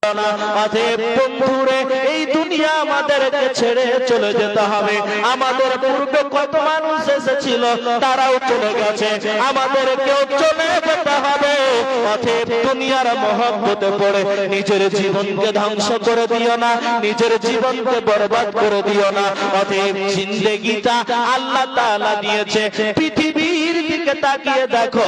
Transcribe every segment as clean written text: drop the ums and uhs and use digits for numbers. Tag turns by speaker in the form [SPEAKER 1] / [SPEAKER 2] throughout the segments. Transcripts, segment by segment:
[SPEAKER 1] অতএব বন্ধুরে এই দুনিয়া আমাদেরকে ছেড়ে চলে যেতে হবে। আমাদের পূর্বে কত মানুষ এসেছিল, তারাও চলে গেছে, আমাদেরকেও চলে যেতে হবে। অতএব দুনিয়ার মহব্বতে পড়ে নিজের জীবনকে ধ্বংস করে দিও না, নিজের জীবনকে বরবাদ করে দিও না। অতএব জিন্দেগিটা আল্লাহ তাআলা দিয়েছে, পৃথিবীর দিকে তাকিয়ে দেখো,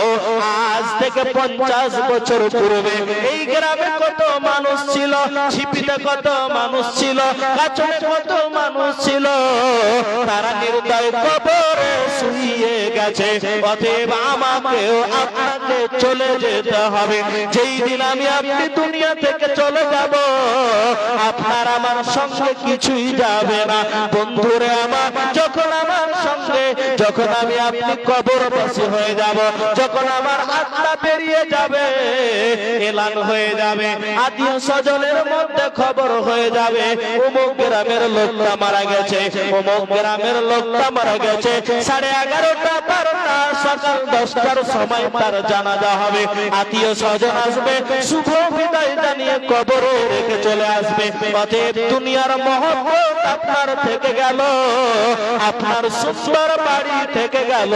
[SPEAKER 1] আজ থেকে 50 বছর পূর্বে এই গ্রামে কত মানুষ ছিল, ছিপিতে কত মানুষ ছিল, কাছনে কত মানুষ ছিল, তারা নির্দয় কবরে শুয়ে গেছে। অতএব আমাকেও আপনাকে চলে যেতে হবে। যেই দিন আমি আপনি দুনিয়া থেকে চলে যাব, আপনার আমার সঙ্গে কিছুই যাবে না। বন্ধুরে আমার, যখন আমার সঙ্গে, যখন আমি আপনি কবরবাসী হয়ে যাব, যখন আমার আত্মা বেরিয়ে যাবে, এলান হয়ে যাবে, আত্মীয় স্বজনের মধ্যে খবর হয়ে যাবে, অমুক গ্রামের লোকটা মারা গেছে, অমুক গ্রামের লোকটা মারা গেছে। 11:30 12টা সকাল 10টার সময় তার জানাজা হবে, আত্মীয় স্বজন আসবে, শুভ বিদায় জানিয়ে কবরে রেখে চলে আসবে। অতএব দুনিয়ার মহব্বত আপনার থেকে গেল, আপনার সুন্দর বাড়ি থেকে গেল,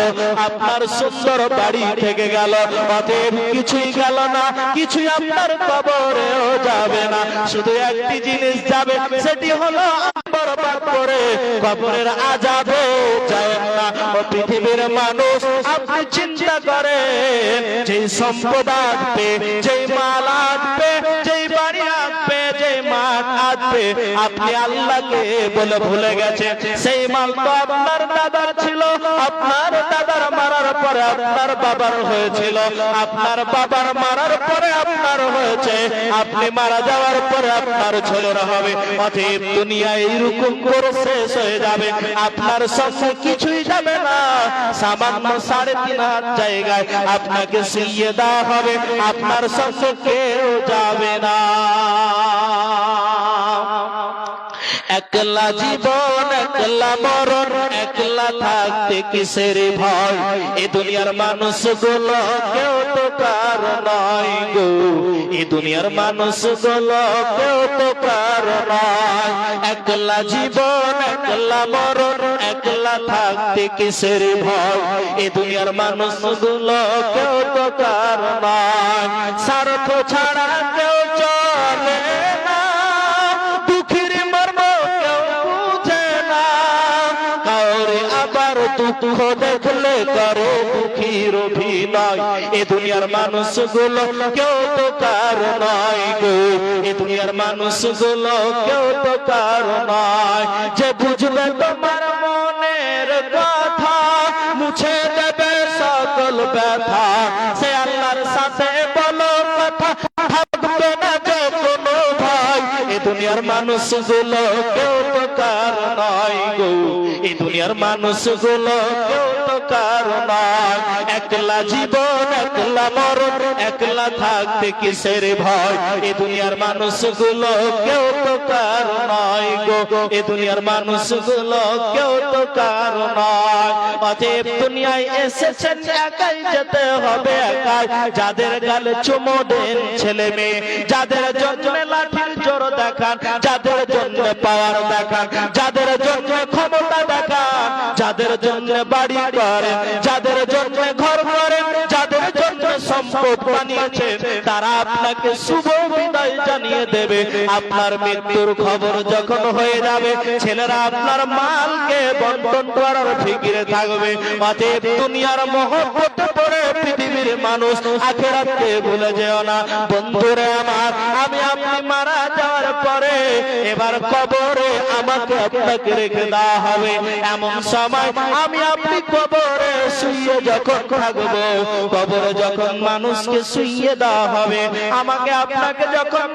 [SPEAKER 1] আপনার সুন্দর বাড়ি থেকে গেল। অতএব কিছুই গেল না, কিছুই আপনার কবরেও যাবে না। শুধু একটি জিনিস যাবে, সেটি হলো বরবাদ করে কবরের আযাবে যায় না। ও পৃথিবীর মানুষ, আপনি চিন্তা করেন, যেই সম্পদ আসবে, যেই মাল আসবে, যেই বাড়ি আসবে, যেই মাঠ আসবে, আপনি আল্লাহকে বলে ভুলে গেছেন। সেই মাল তো আপনার দাদার ছিল, আপনার দাদার মারার পরে আপনার বাবার হয়েছিল, আপনার বাবার মারার পরে আপনার হয়েছে, আপনি মারা যাওয়ার পরে আপনার ছেলেরা হবে। অতএব দুনিয়া এইরকম করে শেষ হয়ে যাবে, আপনার সঙ্গে কিছুই যাবে না। সামান্য 3.5 হাত জায়গায় আপনাকে সিলিয়ে দেওয়া হবে, আপনার সঙ্গে কেউ যাবে না। একলা জীবন, একলা মরণ, একলা থাকতে কিসের ভয়? এ দুনিয়ার মানুষগুলো কেউ তো কার নয় গো, এ দুনিয়ার মানুষগুলো কেউ তো কার নয়। একলা জীবন, একলা মরণ, একলা থাকতে কিসের ভয়? এ দুনিয়ার মানুষগুলো কেউ তো কার নয়। স্বার্থ ছাড়া কেউ চলে না, দুঃখের মর্ম কেউ বুঝে না, কাউরে আবার দুঃখ দেখলে করে দুঃখীর অভিনয়। এ দুনিয়ার মানুষগুলো কেউ তো কার নয় গো, এ দুনিয়ার মানুষগুলো কেউ তো কার নয়। যে বুঝবে তোমার মনের কথা, মুছে দেবে সকল ব্যথা, সে আল্লাহর সাথে বলো কথা, থাকবে না যে কোনো ভয়। এ দুনিয়ার মানুষগুলো কেউ তো কার নয় গো, এ দুনিয়ার মানুষগুলো কেউ তো কার নয়। একলা জীবন, একলা মরণ, একলা থাকতে কিসের ভয়? এ দুনিয়ার মানুষগুলো কেউ তো কার নয় গো, এ দুনিয়ার মানুষগুলো কেউ তো কার নয়। অতএব দুনিয়ায় এসেছেন একাই যেতে হবে, একাই। যাদের গালে চুমো দেন ছেলে মেয়ে, যাদের জন্য লাঠির জোর দেখান, যাদের জন্য পাওয়ার দেখান, যাদের জন্য ক্ষমতা দেখান, যাদের জন্য বাড়ি করেন, যাদের জন্য ঘর করেন, যাদের জন্য সম্পদ বানিয়েছে, তারা আপনাকে শুভ বিদায় জানিয়ে দেবে। আপনার মৃত্যুর খবর যখন হয়ে যাবে, ছেলেরা আপনার মালকে বন্টন করার ফিকিরে থাকবে। অতএব দুনিয়ার মহব্বতে পড়ে পৃথিবীর মানুষ আখিরাতকে ভুলে যেও না। বন্ধুরে আমার, আমি আপনি মারা যাওয়ার পরে এবার কবরে আমাকে আপনাকে রেখে দেওয়া হবে। এমন সময় আমি আপনি কবরে শুয়ে যখন থাকবো, কবরে যখন মানুষকে শুয়ে দেওয়া হবে, আমাকে আপনাকে যখন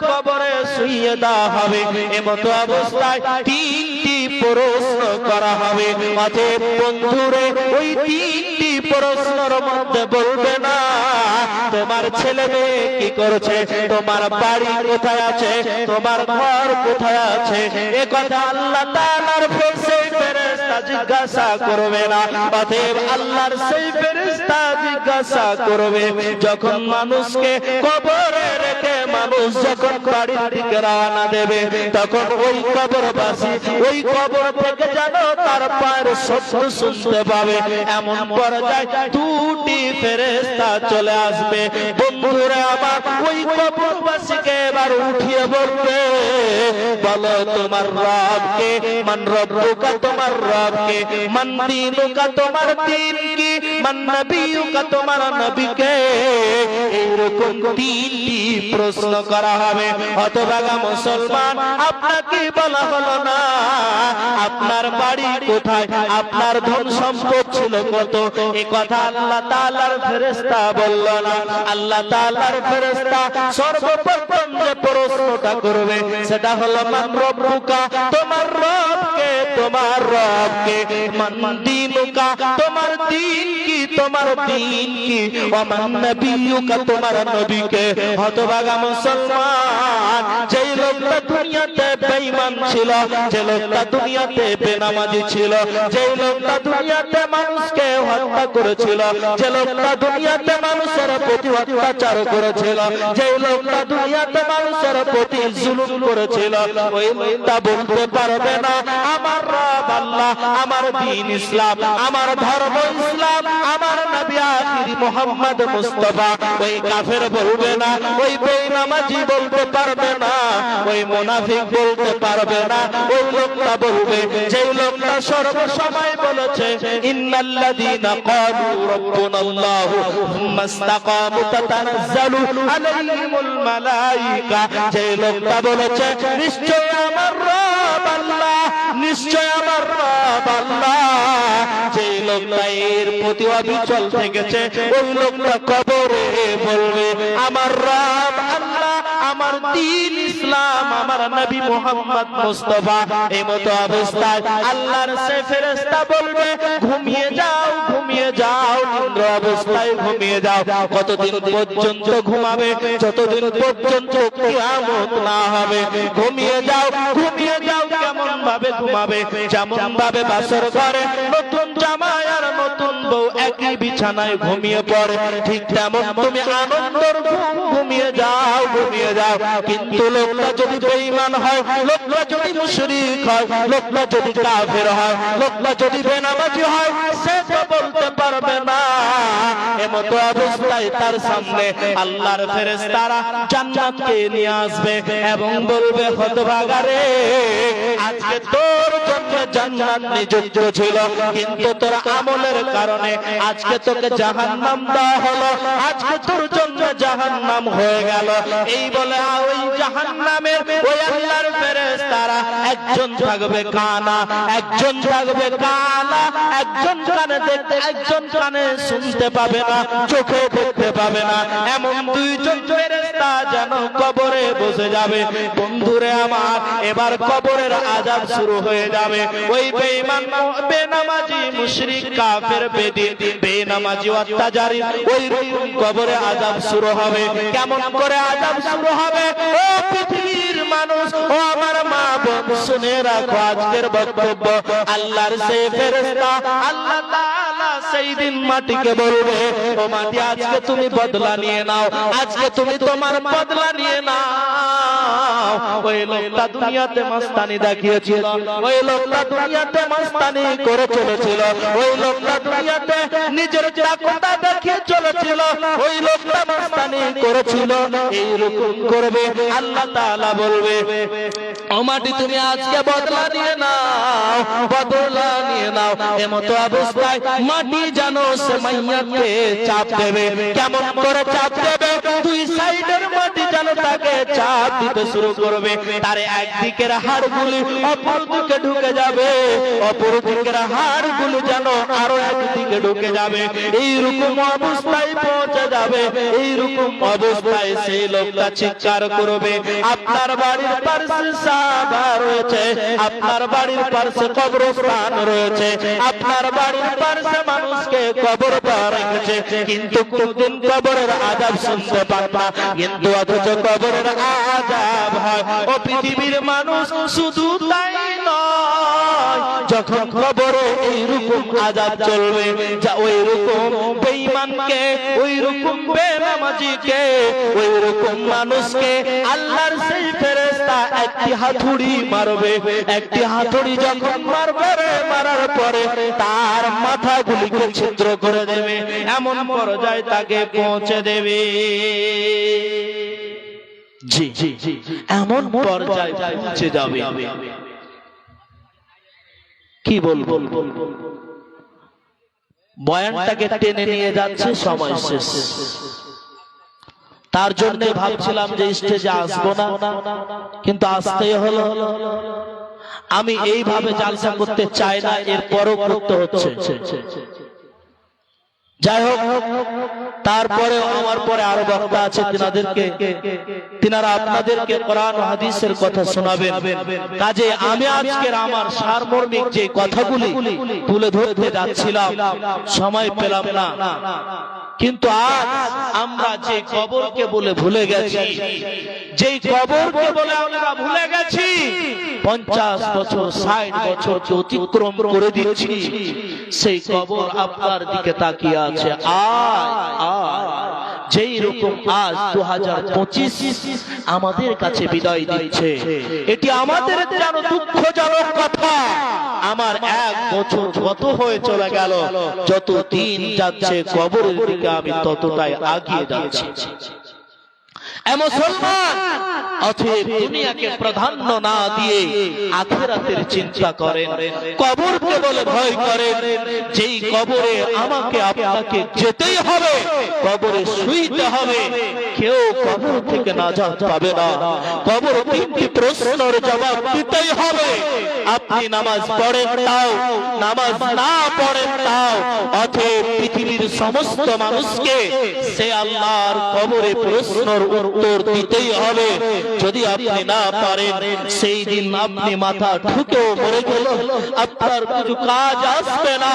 [SPEAKER 1] কবরে শুয়ে দেওয়া হবে, এমতো অবস্থায় 3টি প্রশ্ন করা হবে। অতএব বন্ধুরে, ওই 3টি প্রশ্নের মধ্যে বলবে না তোমার ছেলে মেয়ে কি করছে, তোমার বাড়ি কোথায় আছে, তোমার ঘর কোথায় আছে। এ কথা আল্লাহ তাআলার ফেরেশতা ফেরেশতা জিজ্ঞাসা করবে না। অতএব আল্লাহর সেই ফেরেশতা জিজ্ঞাসা করবে যখন মানুষকে কবরে রেখে মানুষ যখন বাড়ির দিকে রওনা দেবে, তখন ওই কবরবাসী ওই কবর থেকে যেন তার পায়ের শব্দ শুনতে পাবে। এমন পর্যায়ে দুটি ফেরেশতা চলে আসবে। বন্ধুরা আমার, ওই কবরবাসীকে এবার উঠিয়ে বলবে, বলো তোমার রবকে, মান রব্বুকা তোমার রবকে, মান দীনুকা তোমার দ্বীন কি, মান নবিয়ুকা তোমার নবীকে। এইরকম তিনটি প্রশ্ন করা হবে। হতভাগা মুসলমান, আপনাকে বলা হলো না আপনার বাড়ি কোথায়, আপনার ধন সম্পদ ছিল কত, এই কথা আল্লাহ তাআলার ফেরেশতা বলল না। আল্লাহ তাআলার ফেরেশতা সর্বপ্রথম যে প্রশ্নটা করবে সেটা হলো মান রব্বুকা তোমার রবকে, তোমার রবকে, মান দীনুকা তোমার দ্বীন কি, তোমার দ্বীন কি, ওয়া মান নবিয়ুকা তোমার নবীকে। হতভাগা মুসলমান, যেই লোকটা দুনিয়াতে বেঈমান ছিল, যে লোকটা দুনিয়াতে বেনামাজি ছিল, যেই লোকটা দুনিয়াতে মানুষকে হত্যা করেছিল, যে লোকটা দুনিয়াতে মানুষের প্রতি অত্যাচার করেছিল, যেই লোকটা দুনিয়াতে মানুষের প্রতি জুলুম করেছিল, ওই লোকটা বলতে পারবে না আমার রব আল্লাহ, আমার দ্বীন ইসলাম, আমার ধর্ম ইসলাম, আমার নবী আখির মুহাম্মদ মুস্তাফা। ওই কাফের বলবে না, ওই বেঈমানজি বলতে পারবে না, ওই মুনাফিক বলতে পারবে না। ওই লোকটা বলবে যেই লোকটা সর্বসময় বলেছে ইন্নাল্লাযীনা ক্বালু রাব্বুনাল্লাহু সুম্মা ইসতাকামু তাতানাজ্জালু আলাইহিমুল মালায়েকা। যেই লোকটা বলেছে নিশ্চয় আমার রব আল্লাহ, নিশ্চয় আমার রব আল্লাহ, যেই লোকটা এর প্রতি অবিচল থেকেছে, ওই লোকটা কবরে বলবে আমার রব আল্লাহ, আমার দ্বীন ইসলাম, আমার নবী মুহাম্মদ মুস্তাফা। এই মতো অবস্থায় আল্লাহর সে ফেরেশতা বলবে ঘুমিয়ে যাও, ঘুমিয়ে যাও, নিদ্র অবস্থায় ঘুমিয়ে যাও। কতদিন পর্যন্ত ঘুমাবে? যতদিন পর্যন্ত কিয়ামত না হবে। ঘুমিয়ে যাও, ঘুমিয়ে যাও। কেমন ভাবে ঘুমাবে? যেমন ভাবে বাসর ঘরে নতুন জামাই আর নতুন বউ একই বিছানায় ঘুমিয়ে পড়ে, ঠিক তেমন তুমি আনন্দের ঘুমিয়ে যাও, ঘুমিয়ে যাও। কিন্তু লোকটা যদি বেঈমান হয়, লোকটা যদি মুশরিক হয়, লোকটা যদি কাফের হয়, লোকটা যদি বেনামাজি হয়, সে তো বলতে পারবে না। এমত অবস্থায় তার সামনে আল্লাহর ফেরেশতারা জান্নাতকে নিয়ে আসবে এবং বলবে হতভাগা রে, আজকে তোর জন্য জান্নাত নিযুক্ত ছিল, কিন্তু তোর আমলের কারণে আজকে তোকে জাহান্নাম দেওয়া হলো, আজকে তোর জন্য জাহান্নাম হয়ে গেল। এই বলে ওই জাহান্নামের ওই আল্লাহর ফেরেশতারা একজন থাকবে কানা, একজন থাকবে কানা, একজন কানে দেখতে, একজন কানে শুনতে পাবে না, চোখে দেখতে পাবে না। এমন দুইজন ফেরেশতা যেন কবরে বসে যাবে। বন্ধুরে আমার, এবার কবরের আযাব শুরু হয়ে যাবে। ওই বেঈমান, বেনামাজি, মুশরিক, কাফের, বেদিন, বেনামাজি, অত্যাচারী, ওই কবরে আযাব শুরু হবে। কেমন করে আযাব শুরু হবে? ও পৃথিবীর মানুষ, ও আমার মা বোন, শুনে রাখো আজকের বক্তব্য। আল্লাহর সেই ফেরেশতা আল্লাহ তাআলা সেই দিন মাটিকে বলবে, ও মাটি আজকে তুমি বদলা নিয়ে নাও, আজকে তুমি তোমার বদলা নিয়ে নাও। ওই লোকটা দুনিয়াতে মাস্তানি দেখিয়েছিল, ওই লোকটা দুনিয়াতে মাস্তানি করে চলেছিল, ওই লোকটা দুনিয়াতে নিজের চাকরটা দেখিয়ে চলেছিল, ওই লোকটা মাস্তানি করেছিল। এইরকম করবে আল্লাহ তাআলা বলবে, ও মাটি তুমি আজকে বদলা নিয়ে নাও, বদলা নিয়ে নাও। এমতো অবস্থায় মাটি যেন সে মাইয়াকে চাপ দেবে। কেমন করে চাপ দেবে? দুই সাইডের মাটি যেন তাকে চাপ দিতে শুরু করবে। তার একদিকের হাড়গুলি অপর দিকে ঢুকে যাবে, অপর দিকের হাড়গুলি যেন আরো একদিকে ঢুকে যাবে। এইরকম অবস্থায় পৌঁছে যাবে। এইরকম অবস্থায় সেই লোকটা চিৎকার করবে, আপনার বাড়ির পাশে সাদা রয়েছে, আপনার বাড়ির পাশে কবরস্থান রয়েছে, আপনার বাড়ির পাশে মানুষকে কবর দেওয়া রেখেছে, কিন্তু কোনদিন কবরের আযাব শুনতে পান না, কিন্তু অথচ কবরের আযাব হয়। ও পৃথিবীর মানুষ শুধু তাই নয়, যখন কবরে এইরকম আযাব চলবে, যা ওইরকম বেঈমানকে, ওইরকম বেনামাজিকে, ওইরকম মানুষকে আল্লাহর সেই ফেরেশতা একটি হাতুড়ি মারবে। একটি হাতুড়ি যখন মারবে, মারার পরে তার মাথাগুলিকে ছিদ্র করে দেবে, এমন পর্যায়ে তাকে পৌঁছে দেবে। জি জি জি, এমন পর্যায়ে পৌঁছে যাবে। কি বলবো, বয়ানটাকে টেনে নিয়ে যাচ্ছে, সময় শেষ। তার জন্য ভাবছিলাম যে স্টেজে আসবো না, কিন্তু আসতেই হলো। আমি এইভাবে জালসা করতে চাই না, এরপরও করতে হচ্ছে। যাই হোক, তারপরে আমার পরে আরো বক্তা আছে, তিনারা আপনাদেরকে কোরআন ও হাদিসের কথা শোনাবেন। কাজে আমি আজকের আমার সারমর্মিক যে কথাগুলি তুলে ধরতে যাচ্ছিলাম, সময় পেলাম না। কিন্তু আজ আমরা যে কবরকে বলে ভুলে গেছি, যেই কবরকে বলে আমরা ভুলে গেছি, 50 বছর 60 বছরকে অতিক্রম করে দিচ্ছি, সেই কবর আপনার দিকে তাকিয়ে আছে। যেই রকম আজ 2025 আমাদের কাছে বিদায় দিচ্ছে, এটি আমাদের যেন দুঃখজনক কথা। আমার 1 বছর গত হয়ে চলে গেল, যত দিন যাচ্ছে কবরের দিকে আমি ততটাই এগিয়ে যাচ্ছি। মুসলমান, অতএব দুনিয়াকে প্রাধান্য না দিয়ে আখিরাতের চিন্তা করেন, কবরকে বলে ভয় করেন। যেই কবরে আমাকে আপনাকে যেতেই হবে, কবরে শুইতে হবে, কেউ কবর থেকে নাজাত পাবে না। কবর 3টি প্রশ্নের জবাব দিতেই হবে। আপনি নামাজ পড়েন তাও, নামাজ না পড়েন তাও, অতএব পৃথিবীর সমস্ত মানুষকে সে আল্লাহর কবরে প্রশ্নের উত্তর দিতেই হবে। যদি আপনি না পারেন, সেই দিন আপনি মাথা ঠুকেও মরে গেল, আপনার কিছু কাজ আসবে না।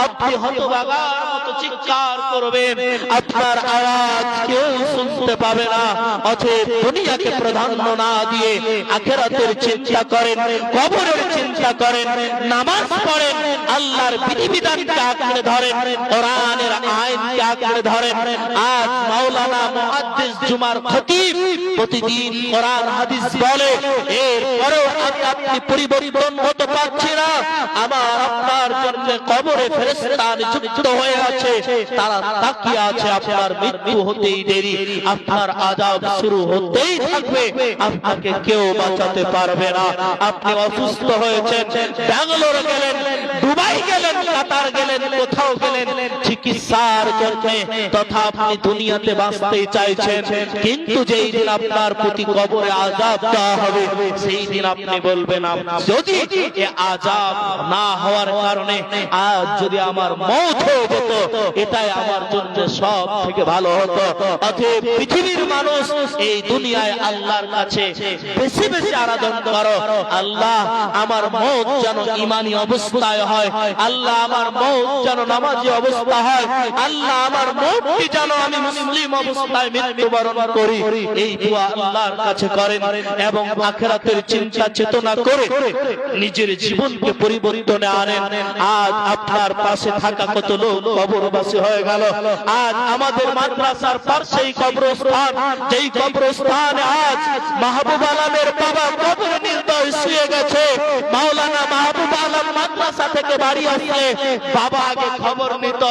[SPEAKER 1] আপনি হতভাগার মতো চিৎকার করবেন, আপনার আওয়াজ কেউ শুনতে পাবে না। অতএব দুনিয়াকে প্রাধান্য না দিয়ে আখিরাতের চিন্তা করেন, কবরের চিন্তা করেন, নামাজ পড়েন, আল্লাহর বিধিবিধানকে আঁকড়ে ধরেন, কোরআনের আইনকে আঁকড়ে ধরেন। আজ মাওলানা মুহাদ্দিস জুমার খতিব প্রতিদিন কোরআন হাদিস বলে, এরপরেও আপনি পরিবর্তন হতে পারছি না। আমার আপনার জন্য কবরে ফেরেশতা নিযুক্ত হয়ে আছে, তারা তাকিয়ে আছে। আপনার মৃত্যু হতেই দেরি, আপনার আযাব শুরু হতেই থাকবে, আপনাকে কেউ বাঁচাতে পারবে না। আপনি অসুস্থ হয়েছেন, ব্যাঙ্গালোর গেলেন, দুবাই গেলেন, কাতার গেলেন, কোথাও গেলেন চিকিৎসার জন্য, তথা আপনি দুনিয়াতে বাঁচতে চাইছেন, কিন্তু যেই দিন আপনার প্রতি কবরে আযাব দেওয়া হবে, সেই দিন আপনি বলবেন, যদি এ আযাব না হওয়ার কারণে আজ যদি আমার মওত হয়ে যেত, এটাই আমার জন্য সব থেকে ভালো হতো। অতএব পৃথিবীর মানুষ, এই দুনিয়ায় আল্লাহর কাছে বেশি বেশি আরাধনা করো। আল্লাহ, আমার মওত যেন ঈমানি অবস্থায় হয়, আল্লাহ আমার মওত যেন নামাজি অবস্থা হয়, আল্লাহ আমার মওতটি যেন আমি মুসলিম অবস্থায় মৃত্যুবরণ করি। এই দোয়া আল্লাহর কাছে করেন এবং আখিরাতের চিন্তা চেতনা করে নিজের জীবনকে পরিবর্তনে আনেন। আজ আপনার পাশে থাকা কত লোক কবরবাসী হয়ে গেল। আজ আমাদের মাদ্রাসার পাশেই কবরস্থান, যেই কবরস্থানে আজ মাহবুব আলমের বাবা কবর নির্দয় শুয়ে গেছে। মাওলানা মাহবুব আলম মাদ্রাসা থেকে বাড়ি আসলে বাবা আগে খবর নিত,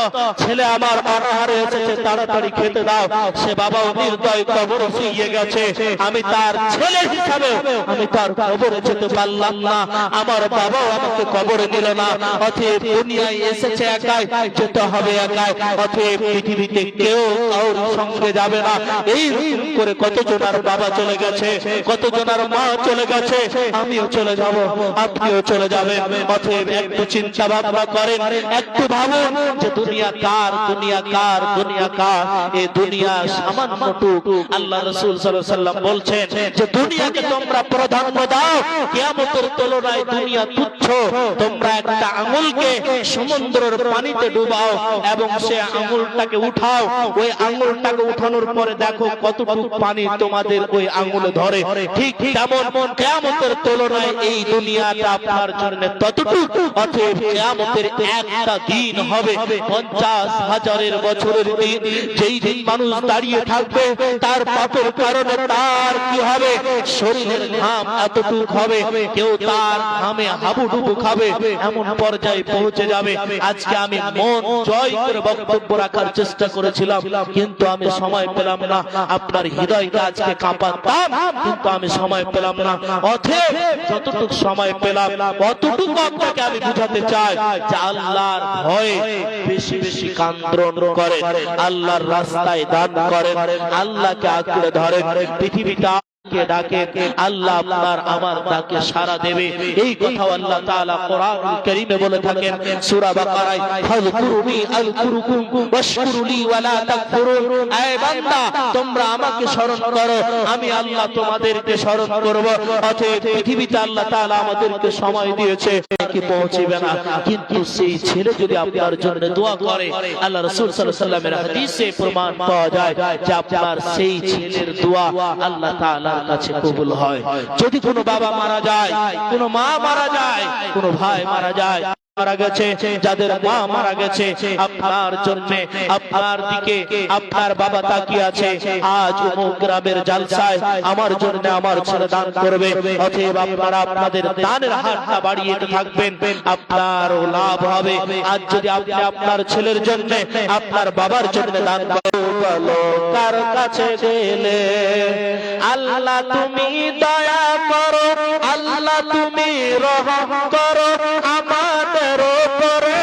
[SPEAKER 1] ছেলে আমার অনাহারে এসেছে, তাড়াতাড়ি খেতে দাও। সে বাবাও নির্দয় কবর শুয়ে গেছে। আমি তার ছেলে হিসাবে আমি তার কবরে যেতে পারলাম না, আমার বাবাও আমাকে কবরে নিল না। অতএব দুনিয়ায় এসেছে একাই, যেতে হবে একাই। অতএব পৃথিবীতে কেউ কারোর সঙ্গে যাবে না। এই করে কতজনের বাবা চলে গেছে, কতজনের মা চলে গেছে, আমিও চলে যাব, আপনিও চলে যাবেন। অতএব একটু চিন্তা ভাবনা করেন, একটু ভাবুন যে দুনিয়া কার, দুনিয়া কার, দুনিয়া কার, এই দুনিয়া সামান্যটুক। আল্লাহ রাসূল সাল্লাল্লাহু আলাইহি ওয়াসাল্লাম বলছেন যে দুনিয়াকে তোমরা প্রাধান্য দাও, কিয়ামতের তুলনায় দুনিয়া তুচ্ছ। তোমরা একটা আঙ্গুলকে সমুদ্রের পানিতে ডুবাও এবং সে আঙ্গুলটাকে উঠাও, ওই আঙ্গুলটাকে উঠানোর পরে দেখো কতটুকু পানি তোমাদের ওই আঙ্গুলে ধরে। ঠিক তেমন কিয়ামতের তুলনায় এই দুনিয়াটা আপনার জন্য ততটুকু। অতএব কিয়ামতের একটা দিন হবে 50,000 বছরের দিন। যেই দিন মানুষ দাঁড়িয়ে থাকবে তার পাপের কারণে তার কি হবে, শরীরের ঘাম এতটুকু হবে, কেউ তার ঘামে হাবুডুবু খাবে, এমন পর্যায়ে পৌঁছে যাবে। আজকে আমি মন জয় করে বক্তব্য রাখার চেষ্টা করেছিলাম, কিন্তু আমি সময় পেলাম না। আপনার হৃদয়কে আজকে কাঁপাতাম, কিন্তু আমি সময় পেলাম না। অতএব যতটুকু সময় পেলাম অতটুকু আপনাকে আমি বুঝাতে চাই যে আল্লাহর ভয়ে বেশি বেশি কান্দ্রণ করে, আল্লাহর রাস্তায় দান করেন, আল্লাহকে আঁকড়ে ধরেন। পৃথিবীটা কে ডাকে, আল্লাহ আপনার আমার ডাকে সাড়া দেবে। এই কথা আল্লাহ তাআলা কোরআনুল কারীমে বলে থাকেন সূরা বাকারায়, ফাযকুরুনি আযকুরুকুম ওয়াশকুরুলি ওয়ালা তাকফুরুন। আয় বান্দা, তোমরা আমাকে স্মরণ করো, আমি আল্লাহ তোমাদেরকে স্মরণ করব। অতএব পৃথিবীতে আল্লাহ তাআলা আমাদেরকে সময় দিয়েছে, কি পৌঁছবে না, কিন্তু সেই ছেলে যদি আপনার জন্য দোয়া করে, আল্লাহ রাসূল সাল্লাল্লাহু আলাইহি ওয়াসাল্লামের হাদিসে প্রমাণ পাওয়া যায় যে আপনার সেই ছেলের দোয়া আল্লাহ তাআলা কাছে কবুল হয়। যদি কোনো বাবা মারা যায়, কোনো মা মারা যায়, কোনো ভাই মারা যায়, মারা গেছে, যাদের মা মারা গেছে, আপনার জন্য আপনার দিকে আপনার বাবা তাকিয়ে আছে, আজ অমুক গ্রামের জালসায় আমার জন্য আমার ছেলে দান করবে। অতএব আপনারা আপনাদের দানের হাতটা বাড়িয়ে থাকবেন, আপনারও লাভ হবে। আজ যদি আপনি আপনার ছেলের জন্য আপনার বাবার জন্য দান বলো, কার কাছে গেলে আল্লাহ তুমি দয়া করো, আল্লাহ তুমি রহম করো আমাদের উপরে।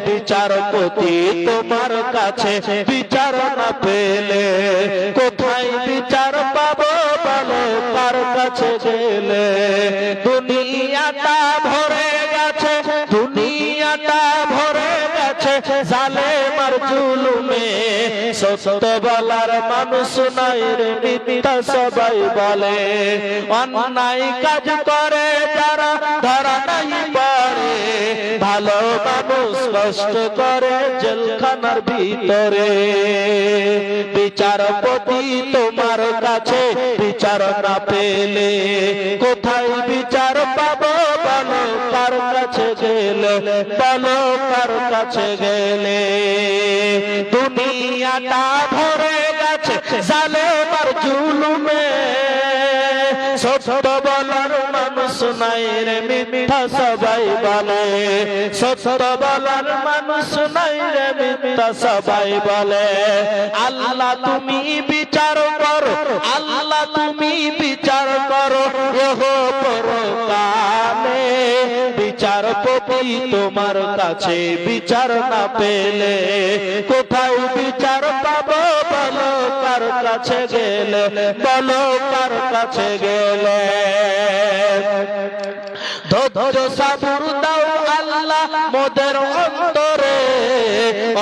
[SPEAKER 1] বিচারপতি তোমার কাছে বিচার না পেলে কোথায় বিচার পাবো বলো, কার কাছে গেলে? দুনিয়াটা ভরে গেছে, দুনিয়াটা ভরে গেছে জালেম আর জুলুমে। সত্য বলার মানুষ নাই রে, মিথ্যা সবাই বলে। অন্যায় কাজ করে যারা ধরা নাই পড়ে, ভালো মানুষ কষ্ট করে জেলখানার ভিতরে। বিচারপতি তোমার কাছে বিচার না পেলে কোথায় বিচার পাবো বলো, কার কাছে গেলে বলো, কার কাছে গেলে? দুনিয়াটা ভরে গেছে জালেম আর জুলুমে, সত্য বলার মানুষ নাই রে, মিথ্যা সবাই বলে। সত্য বলার মানুষ নাই রে, মিথ্যা সবাই বলে। আল্লাহ তুমি বিচার করো, আল্লাহ তুমি বিচার করো, ওহো পরকালে। বিচারপতি তোমার কাছে বিচার না পেলে কোথায় বিচার পাবো বলো, কার কাছে গেলে বলো, কার কাছে গেলে? ধৈর্য সাবুর দাও আল্লাহ মোদের অন্তরে,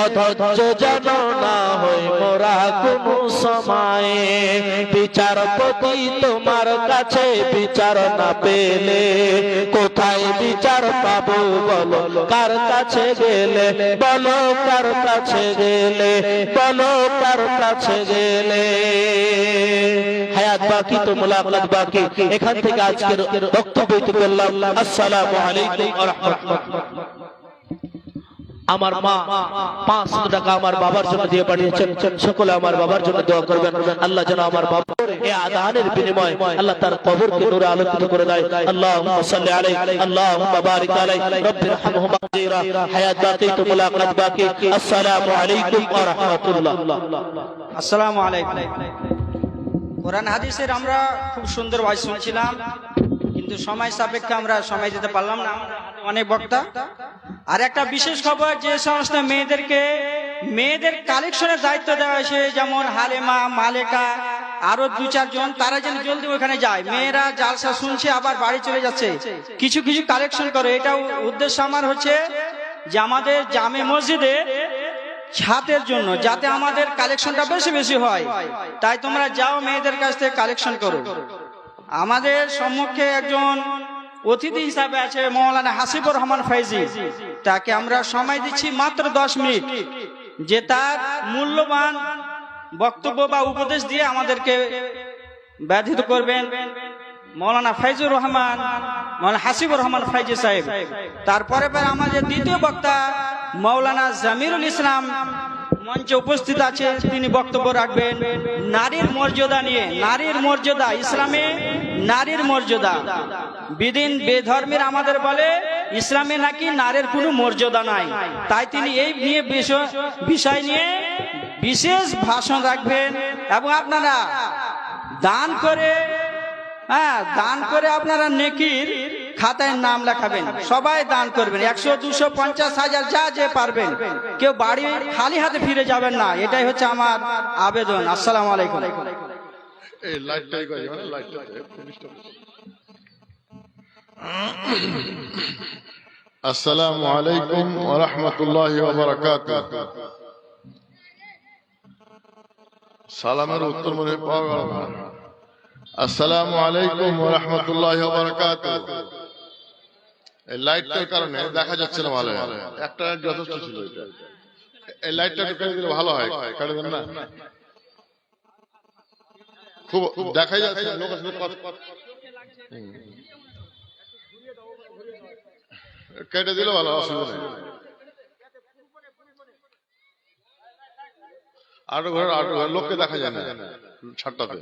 [SPEAKER 1] অধৈর্য যেন না হই মোরা কোনো সময়ে। বিচারপতি তোমার কাছে বিচার না পেলে কোথায় বিচার পাবো বলো, কার কাছে গেলে বলো, কার কাছে গেলে বলো, কার কাছে গেলে? হায়াত বাকি তো মুলাকাত বাকি। এখান থেকে আজকের বক্তব্য করলাম। আসসালামু আলাইকুম ওয়া রাহমাতুল্লাহ। আমার মা 500 টাকা আমার বাবার জন্য দিয়ে পাঠিয়েছেন, সকলে আমার বাবার জন্য দোয়া করবেন। আল্লাহ যেন আমার বাবার এই আদানের বিনিময় আল্লাহ তার কবরকে নূরে আলোকিত করে দেয়। আল্লাহুম্মা সাল্লি আলাইহি, আল্লাহুম্মা বারিক আলাইহি, রব্বির হামহুমা জিরা। হায়াত বাকি তো মুলাকাত বাকি। আসসালামু আলাইকুম ওয়া রাহমাতুল্লাহ।
[SPEAKER 2] আসসালামু আলাইকুম। কোরআন হাদিসের আমরা খুব সুন্দর ওয়াজ শুনছিলাম, কিন্তু সময় সাপেক্ষে আমরা সময় দিতে পারলাম না, অনেক বক্তা। আর একটা বিশেষ খবর, যে সমস্ত মেয়েদের কালেকশনের দায়িত্ব দেওয়া হয়েছে, যেমন হালেমা, মালেকা, আরো 2-4 জন, তারা যেন জলদি ওখানে যায়। মেয়েরা জালসা শুনছে আবার বাড়ি চলে যাচ্ছে, কিছু কিছু কালেকশন করে। এটা উদ্দেশ্য আমার হচ্ছে যে আমাদের জামে মসজিদে ছাতের জন্য, যাতে আমাদের কালেকশনটা বেশি বেশি হয়। তাই তোমরা যাও মেয়েদের কাছ থেকে কালেকশন করো। আমাদের সম্মুখে একজন অতিথি হিসাবে আছে মৌলানা হাসিবুর রহমান ফাইজি, তাকে আমরা সময় দিচ্ছি মাত্র 10 মিনিট, যে তার মূল্যবান বক্তব্য বা উপদেশ দিয়ে আমাদেরকে ব্যাধিত করবেন। মৌলানা ফাইজুর রহমান, মৌলানা হাসিবুর রহমান ফাইজি সাহেব। তারপরে আমাদের দ্বিতীয় বক্তা মৌলানা জামিরুল ইসলাম মঞ্চে উপস্থিত আছে, তিনি বক্তব্য রাখবেন নারীর মর্যাদা নিয়ে। নারীর মর্যাদা, ইসলামে নারীর মর্যাদা। বিদিন বেধর্মীর আমাদের বলে ইসলামে নাকি নারীর কোনো মর্যাদা নাই, তাই তিনি এই নিয়ে বিষয় নিয়ে বিশেষ ভাষণ রাখবেন। এবং আপনারা দান করে, দান করে আপনারা নেকির খাতায় নাম লেখাবেন। সবাই দান করবেন, 100, 200, 50, 1000 যা যে পারবেন। কেউ বাড়ি খালি হাতে ফিরে যাবেন না, এটাই হচ্ছে আমার আবেদন। আসসালামু আলাইকুম।
[SPEAKER 3] আসসালামু আলাইকুম ওয়া রাহমাতুল্লাহি ওয়া বারাকাতুহু। সালামের উত্তর মনে পাওয়া গেল না। আসসালামু আলাইকুম ওয়া রাহমাতুল্লাহি ওয়া বারাকাতুহু। এই লাইটটার কারণে দেখা যাচ্ছে না ভালো। একটা যথেষ্ট ছিল এটা। এই লাইটটা একটু কেটে দিলে ভালো হয়। কেটে দেন না, খুব দেখা যাচ্ছে লোকের সাথে কথা। কেটে দিলে ভালো, অসুবিধা নেই। আরো ঘর লোককে দেখা যায় না ছাড়টাতে।